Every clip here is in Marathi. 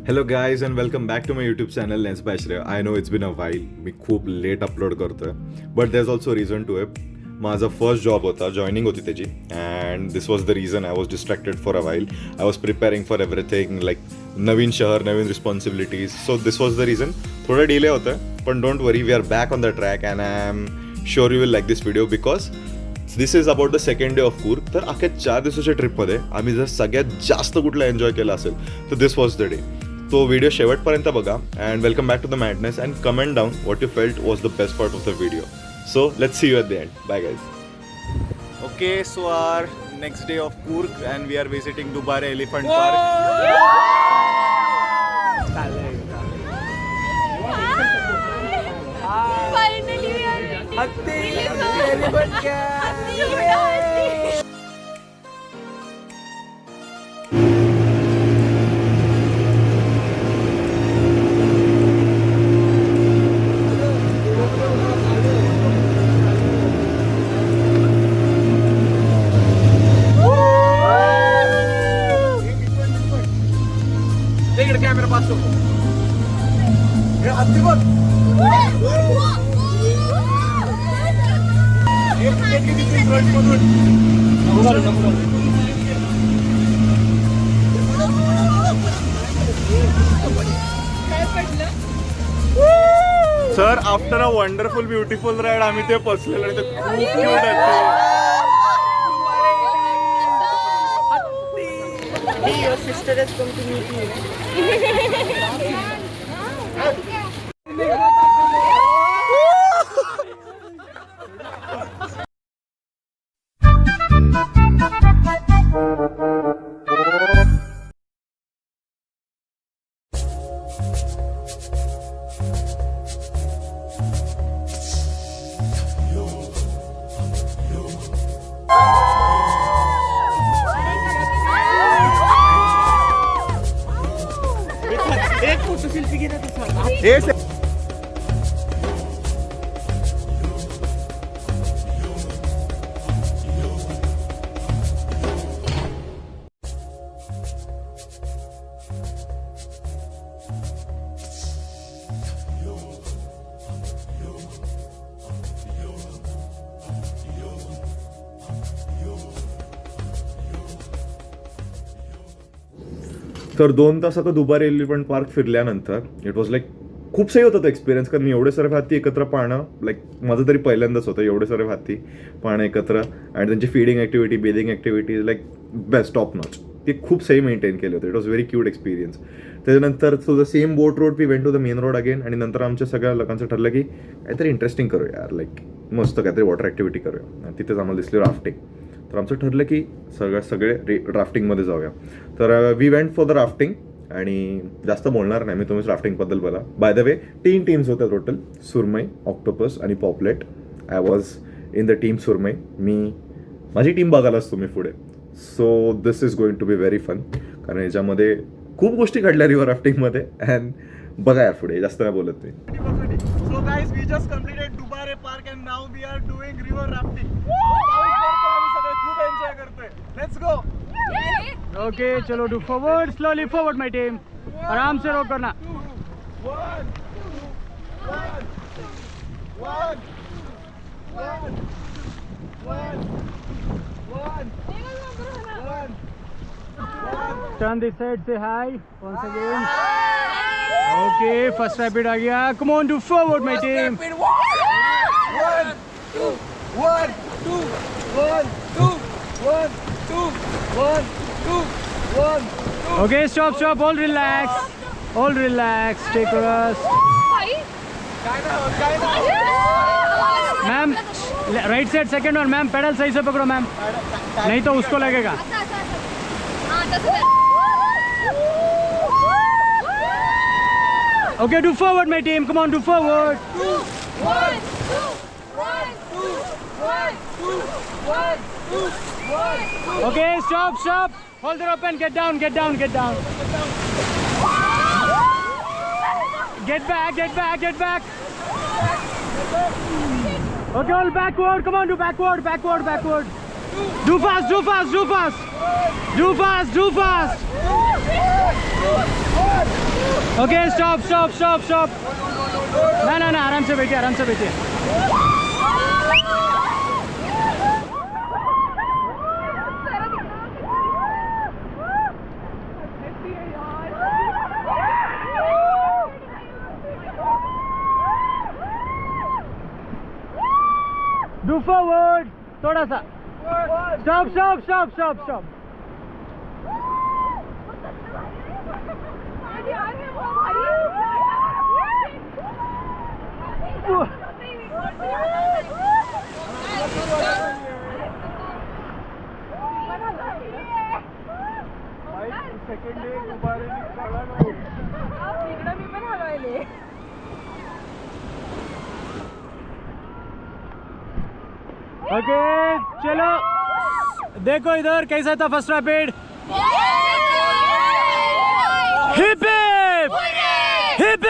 Hello guys and welcome back to my YouTube channel lens by Shreya. I know it's been a while, मी खूप लेट अपलोड करतो आहे, but there is also reason to it. माझा फर्स्ट जॉब होता, जॉईनिंग होती त्याची, and this was the reason I was distracted for a while. I was preparing for everything, like नवीन शहर, नवीन responsibilities. So this was the reason. थोडं डिले होतं, पण don't worry, we are back on the track and I am sure you will like this video because this is about the second day of Coorg. तर अख्ख्या 4 दिवसाच्या ट्रिपमध्ये आम्ही जर सगळ्यात जास्त कुठला एन्जॉय केला असेल तर दिस वॉज द डे. तो व्हिडिओ शेवटपर्यंत बघा and welcome back to the madness and comment down what you felt was the best part of the video. So let's see you at the end. Bye guys. Okay, so our next day of Coorg and we are visiting Dubare Elephant Park. Finally we are meeting elephant cat. Sir, after a wonderful beautiful ride आम्ही ते पोचलेलो आणि ते खूप क्यूट आहे. Your sister has come to meet you. एक फोटो सेल्फी घे ना तुझा. तर 2 तासाचं दुबारे एलिफंट पार्क फिरल्यानंतर इट वॉज लाईक खूप सही होतं तो एक्सपिरियन्स. कारण एवढे सारे हत्ती एकत्र पाहणं लाईक माझं तरी पहिल्यांदाच होतं. एवढे सारे हत्ती पाहणं एकत्र आणि त्यांची feeding activity, bathing activity like best top notch. ते खूप सही मेंटेन केले होते. It was very cute experience. त्याच्यानंतर to the same boat road we went to the main road again. आणि नंतर आमच्या सगळ्या लोकांचं ठरलं की काहीतरी इंटरेस्टिंग करूया यार, लाईक मस्त काहीतरी वॉटर ॲक्टिव्हिटी करूया. आणि तिथेच आम्हाला दिसली राफ्टिंग. तर आमचं ठरलं की सगळे राफ्टिंगमध्ये जाऊया. तर we went for the rafting. आणि जास्त बोलणार नाही मी, तुम्हीच राफ्टिंगबद्दल बोला. बाय द वे 3 टीम्स होत्या टोटल, सुरमई, ऑक्टोपस आणि Paplet. I was in the team Surmai. माझी टीम बघायलाच तुम्ही पुढे. So this is going to be very fun. कारण याच्यामध्ये खूप गोष्टी घडल्या रिव्हर राफ्टिंगमध्ये. अँड बघा यार पुढे, जास्त नाही बोलत मी. So guys, we just completed Dubare Park and now we are doing river rafting. खूप एन्जॉय करतोय. Let's go. ओके चलो, do forward, slowly forward my team. आराम से रो करना. 1 turn this side, say hi once again. Okay, first rapid आ गया. Come on, do forward my team. 1 2 1 2 1 2 1 2 1 2 1 2. Okay, stop, all relax, take a rest. Ma'am right side second और मैम पेडल सही से पकड़ो मैम, नहीं तो उसको लगेगा. Okay, do forward my team, come on, do forward. 2 1 2 1 2 1 2 1 2 1 2. Okay, stop, hold it open, get down. Get back. Okay, all backward, come on, do backward. Do fast. Okay stop stop stop stop ना आराम से बैठिए आराम से बैठिए डू फॉरवर्ड थोड़ा सा stop stop stop stop stop second day दुबारे निघाला नाही. इकडं मी पण हलवायले. ओके चलो देखो इधर कैसा था first rapid heap heap heap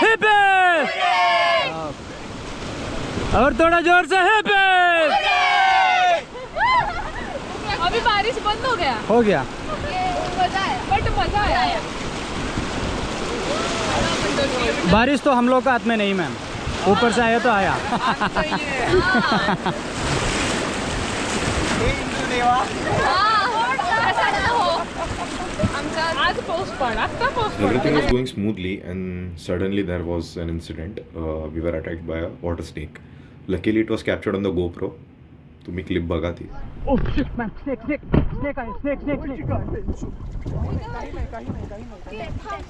heap heap और थोड़ा जोर से हिप हिप अभी बारिश बंद हो गया. हो गया मजा आया. बट मजा आया. बारिश तो हम लोग का हाथ में नहीं मैम ऊपर से आया तो आया आज पाऊस पण आता पाऊस Everything was going smoothly, and suddenly there was an incident. We were attacked by a water snake. Luckily, it was captured on the GoPro. तुम्ही क्लिप बघा ती. ओह shit ma'am snake snake snake आहे स्नेक स्नेक स्नेक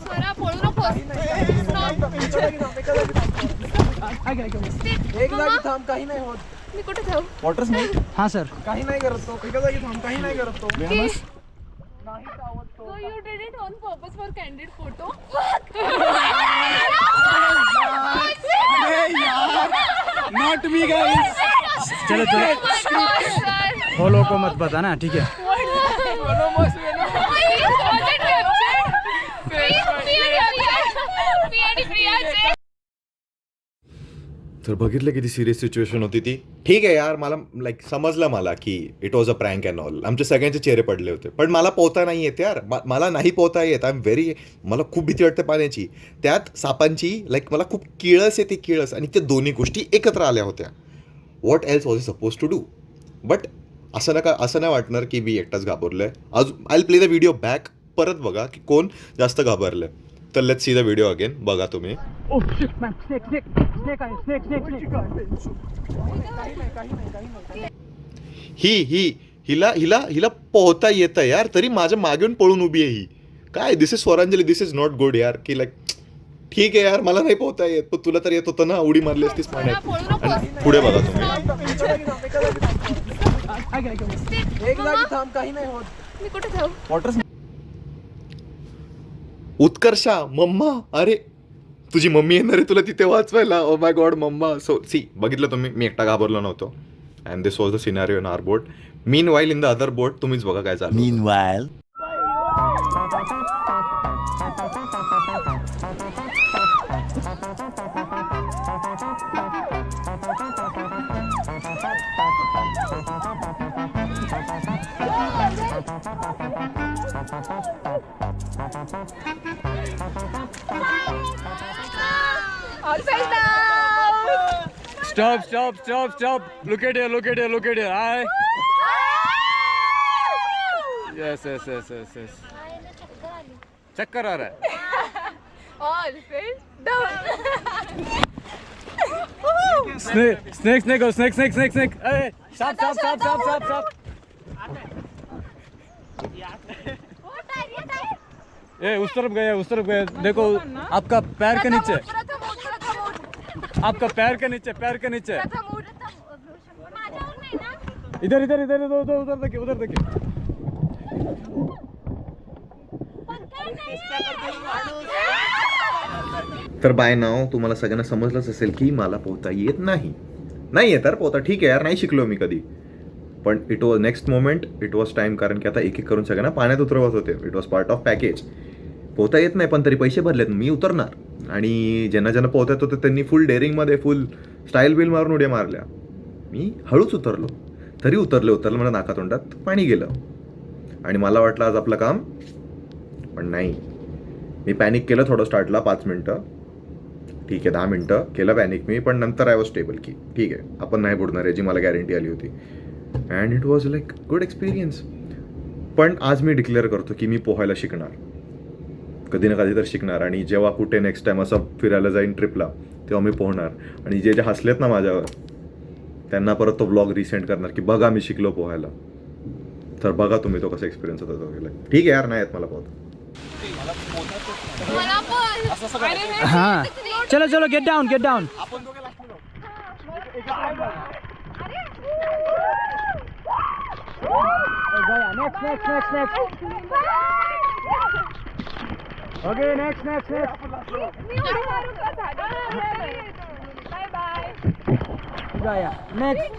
स्वरा पळू नकोस. एक जागी थांब, काही नाही होत. मी कुठे जाऊ? वॉटर स्नेक हाँ सर काही नाही करत तो. एका जागी थांब, काही नाही करत तो. So you did it on purpose for candid photo? Not me guys. चलो चलो Oh my God, sir. वो लोग को मत बताना ठीक है तर बघितलं किती सिरियस सिच्युएशन होती ती. ठीक आहे यार, मला लाईक समजलं मला की it was a prank and all. आमचे सगळ्यांचे चेहरे पडले होते, पण मला पोहता नाही येत यार. मला नाही पोहता येत. आय एम व्हेरी, मला खूप भीती वाटते पाण्याची. त्यात सापांची लाईक मला खूप किळस येते, किळस. आणि त्या दोन्ही गोष्टी एकत्र आल्या होत्या. What else was suppose to do. But असं नाही वाटणार की मी एकटाच घाबरलोय. अजून I play the video back, परत बघा की कोण जास्त घाबरलंय. तर let's see the video again. बघा तुम्ही. Oh shit ma'am snake snake snake आहे स्नेक स्नेक स्नेक हिला पोहता येतं यार, तरी माझ्या मागून पळून उभी आहे ही. काय this is Swaranjali, this is not good यार. की लाईक ठीक आहे यार, मला नाही पोहता येत, पण तुला तर येत होतं ना. उडी मारली असतीस पाण्यात. आणि पुढे बघा तुम्ही. एक जागी थांब, काही नाही होत. मी कुठे जाऊ? वॉटर उत्कर्षा मम्मा, अरे तुझी मम्मी येणार आहे तुला तिथे वाचवायला. Oh my god mamma. So see, बघितलं तुम्ही, मी एकटा घाबरलो नव्हतो. And this was the scenario in our boat. Meanwhile in the other boat तुम्हीच बघा काय झालं. Meanwhile, All fell down. Stop stop stop stop look at here look at here look at here hi yes yes yes yes yes चक्कर आ रहा है. All fell down. Snake snake snake हो स्नेक स्नेक स्नेक स्नेक अरे साप साप साप साप साप साप ए उस तरफ गए देखो आपका पैर के नीचे आपका पैर के नीचे इधर इधर इधर उधर देखिए तर बाय नाव तुम्हाला सगळ्यांना समजलंच असेल की मला पोहता येत नाही. नाही येत तर पोहता ठीक आहे यार, नाही शिकलो मी कधी. पण it was next moment, it was time. कारण की आता एक एक करून सगळ्यांना पाण्यात उतरवत होते. It was part of package. पोहता येत नाही पण तरी पैसे भरलेत, मी उतरणार. आणि ज्यांना पोहता येत होतं त्यांनी फुल डेअरिंगमध्ये फुल स्टाईल बिल मारून उड्या मारल्या. मी हळूच उतरलो, तरी उतरलं मला नाकातोंडात पाणी गेलं. आणि मला वाटलं आज आपलं काम, पण नाही. मी पॅनिक केलं थोडं स्टार्टला 5 मिनटं, ठीक आहे 10 मिनटं केलं पॅनिक मी, पण नंतर आय वॉज स्टेबल की ठीक आहे आपण नाही बुडणार याची मला गॅरंटी आली होती. And it was like good experience. पण आज मी डिक्लेअर करतो की मी पोहायला शिकणार, कधी ना कधी तर शिकणार. आणि जेव्हा कुठे नेक्स्ट टाइम असं फिरायला जाईन ट्रिपला तेव्हा मी पोहणार. आणि जे जे हसलेत ना माझ्यावर त्यांना परत तो ब्लॉग रिसेंड करणार की बघा मी शिकलो पोहायला. तर बघा तुम्ही तो कसा एक्सपिरियन्स होता तो. ठीक आहे यार, नाही येत मला पोहता. मला पण. अरे रे. हाँ चलो चलो गेट डाउन गेट डाउन. आपण दोघे लागतो. Next next next next. Okay next next next. Bye bye. गाया नेक्स्ट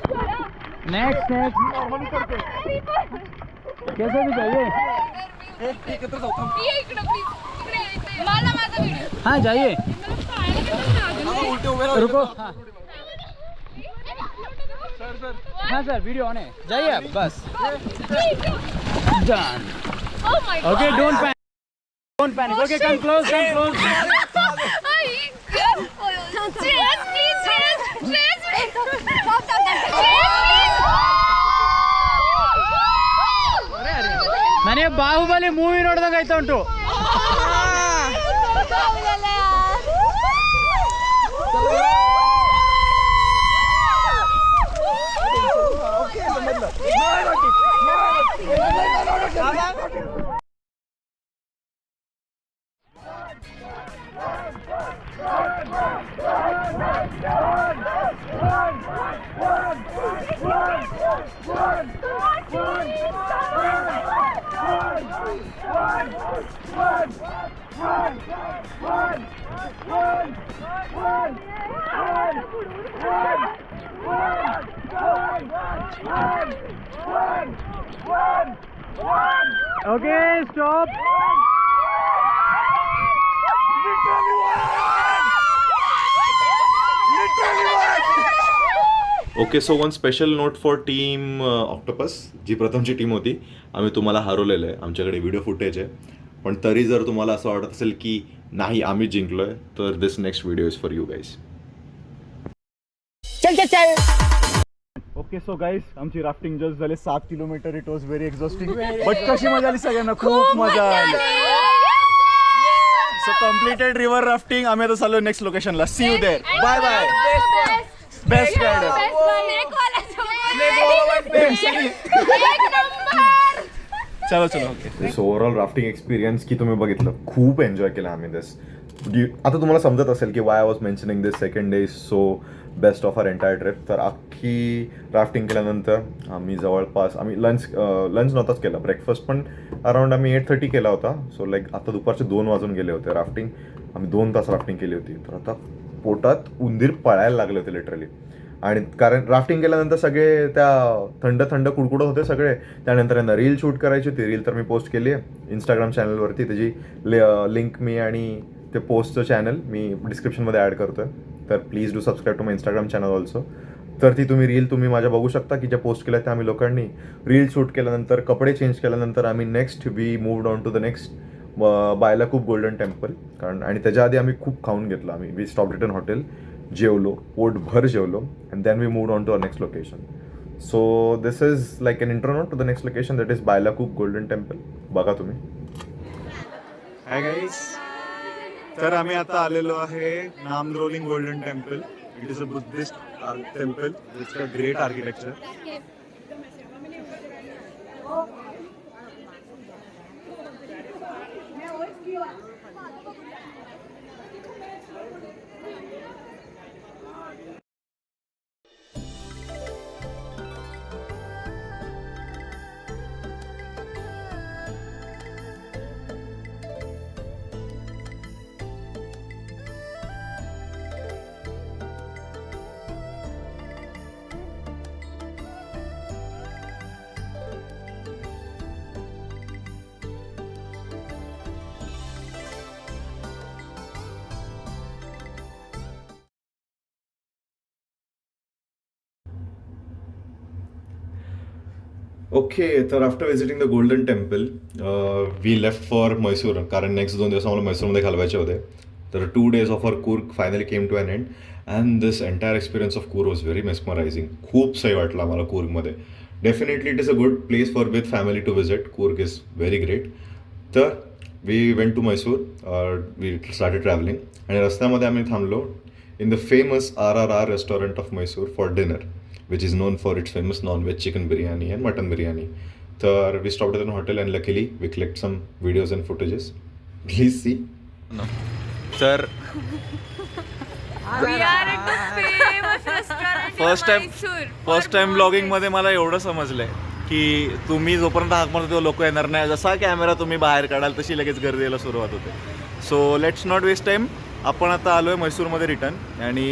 नेक्स्ट नेक्स्ट. नॉर्मली करतोय. कैसे भी चाहिए. एकत्र जाऊ थांब. ये इकडे प्लीज. इकडे यायचंय. मला माझा व्हिडिओ. हाँ जाइए. मला पाहायला कसं लागलं. उलटे उभे राहू. रुको. हाँ सर सर. हाँ सर वीडियो ऑन है. जाइए आप बस. Done. Oh my god. Okay, don't panic. Don't panic. Okay, come close, come close. Cheers, please. Cheers. Cheers. ನನಗೆ ಬಾಹುಬಲಿ ಮೂವಿ ನೋಡ್ದಂಗೆ ಆಯ್ತಾ ಉಂಟು. Okay, stop. Okay so one special note for team Octopus, जी प्रथमची टीम होती. आम्ही तुम्हाला हरवलेलं आहे, आमच्याकडे व्हिडिओ फुटेज आहे. पण तरी जर तुम्हाला असं वाटत असेल की नाही आम्ही जिंकलोय तर this next video is for you guys. Okay so guys, आमची राफ्टिंग जस्ट झाले 7 kilometre. It was very exhausting. But कशी मजा आली सगळ्यांना, खूप मजा आली. So completed river rafting. आम्ही आता चाललो नेक्स्ट लोकेशनला. See you there. Bye bye. Best rider. चलो चलो. Okay so overall rafting experience की तुम्ही बघितलं, खूप एन्जॉय केला आम्ही दिस. आता तुम्हाला समजत असेल की Y I was mentioning this second day so best of our entire trip. तर अख्खी राफ्टिंग केल्यानंतर आम्ही जवळपास लंच नव्हताच केला, ब्रेकफास्ट पण अराउंड आम्ही 8:30 केला होता. सो लाईक आता दुपारचे 2 वाजून गेले होते. राफ्टिंग आम्ही 2 तास राफ्टिंग केली होती. तर आता पोटात उंदीर पळायला लागले होते लिटरली. आणि कारण राफ्टिंग केल्यानंतर सगळे त्या थंड थंड कुडकुडत होते सगळे. त्यानंतर यांना रील शूट करायची होती. रील तर मी पोस्ट केली आहे इंस्टाग्राम चॅनलवरती. त्याची लिंक मी आणि ते पोस्टचं चॅनल मी डिस्क्रिप्शनमध्ये ॲड करतो आहे. तर please do subscribe to my Instagram channel also. तर ती तुम्ही माझ्या बघू शकता की ज्या पोस्ट केल्या त्या आम्ही लोकांनी. रील शूट केल्यानंतर कपडे चेंज केल्यानंतर आम्ही next we moved on to the next Bylakuppe golden temple. कारण आणि त्याच्या आधी आम्ही खूप खाऊन घेतलं. आम्ही वी स्टॉप रिटर्न हॉटेल, जेवलो, पोटभर जेवलो, and then we moved on to uh next location. So this is like an intro note to the next location, that is Bylakuppe golden temple. बघा तुम्ही. हाय गाईस, तर आम्ही आता आलेलो आहे Namdroling golden temple. It is a Buddhist temple. It's a great architecture. Okay, तर after visiting the golden temple we left for Mysore, कारण नेक्स्ट 2 दिवस आम्हाला मैसूरमध्ये घालवायचे होते. तर 2 days of our Coorg finally came to an end and this entire experience of Coorg was very mesmerising. खूप सही वाटलं आम्हाला कूर्गमध्ये. Definitely it is a good place for with family to visit. Coorg is very great. तर we went to Mysore, we started travelling आणि रस्त्यामध्ये आम्ही थांबलो in the famous RRR restaurant of Mysore for dinner, which is known for its famous non-veg chicken biryani and mutton biryani. So we stopped at an hotel and luckily we clicked some videos and footages. Please see. तर We are at the famous restaurant First in time- Mysore. First time blogging मध्ये मला एवढं समजलंय की तुम्ही जोपर्यंत हाक मारतो तेव्हा लोक येणार नाही. जसा कॅमेरा तुम्ही बाहेर काढाल तशी लगेच गर्दी यायला सुरुवात होते. So let's not waste time. आपण आता आलो आहे मैसूरमध्ये रिटर्न आणि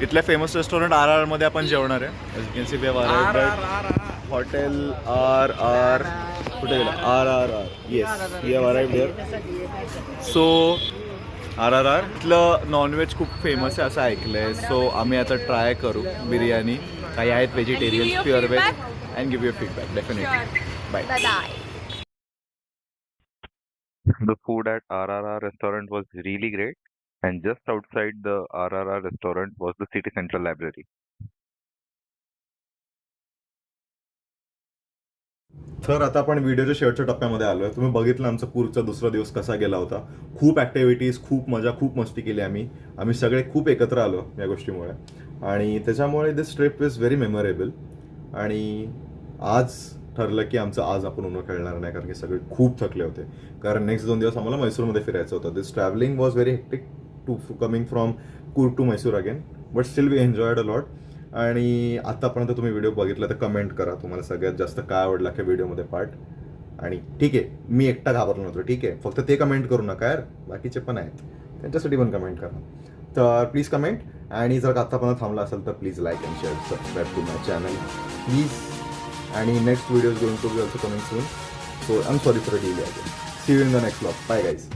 इथल्या फेमस रेस्टॉरंट RRR मध्ये आपण जेवणार आहे. As you can see we have arrived hotel RR. कुठे गेलं? RRR. Yes, we have arrived here. So RRR इथलं नॉनव्हेज खूप फेमस आहे असं ऐकलं आहे. सो आम्ही आता ट्राय करू बिर्याणी. काही आहेत vegetarians, your pure veg, feedback? And give your feedback definitely. Sure. Bye. Bye-bye. The food at RRR restaurant was really great, and just outside the RRR restaurant was the city central library. तर आता आपण व्हिडिओच्या शेवटच्या टप्प्यामध्ये आलो आहे. तुम्ही बघितलं आमचा कूर्गचा दुसरा दिवस कसा गेला होता. खूप ॲक्टिव्हिटीज, खूप मजा, खूप मस्ती केली आम्ही सगळे खूप एकत्र आलो या गोष्टीमुळे आणि त्याच्यामुळे दिस ट्रिप इज व्हेरी मेमोरेबल. आणि आज ठरलं की आज आपण उन्हा खेळणार नाही, कारण की सगळे खूप थकले होते, कारण नेक्स्ट 2 दिवस आम्हाला मैसूरमध्ये फिरायचं होतं. This travelling was very hectic to coming from Coorg to Mysore again, but still we enjoyed a lot. आणि आतापर्यंत तुम्ही व्हिडिओ बघितला तर कमेंट करा तुम्हाला सगळ्यात जास्त काय आवडला की व्हिडिओमध्ये पार्ट. आणि ठीक आहे, मी एकटा घाबरलो नव्हतो, ठीक आहे, फक्त ते कमेंट करू नका यार, बाकीचे पण आहेत त्यांच्यासाठी पण कमेंट करा. तर प्लीज कमेंट. आणि जर आतापर्यंत थांबला असेल तर please like and share, subscribe to my channel please. आणि next video is going to be also coming soon. So I am sorry for delay again. See you in the next vlog. Bye guys.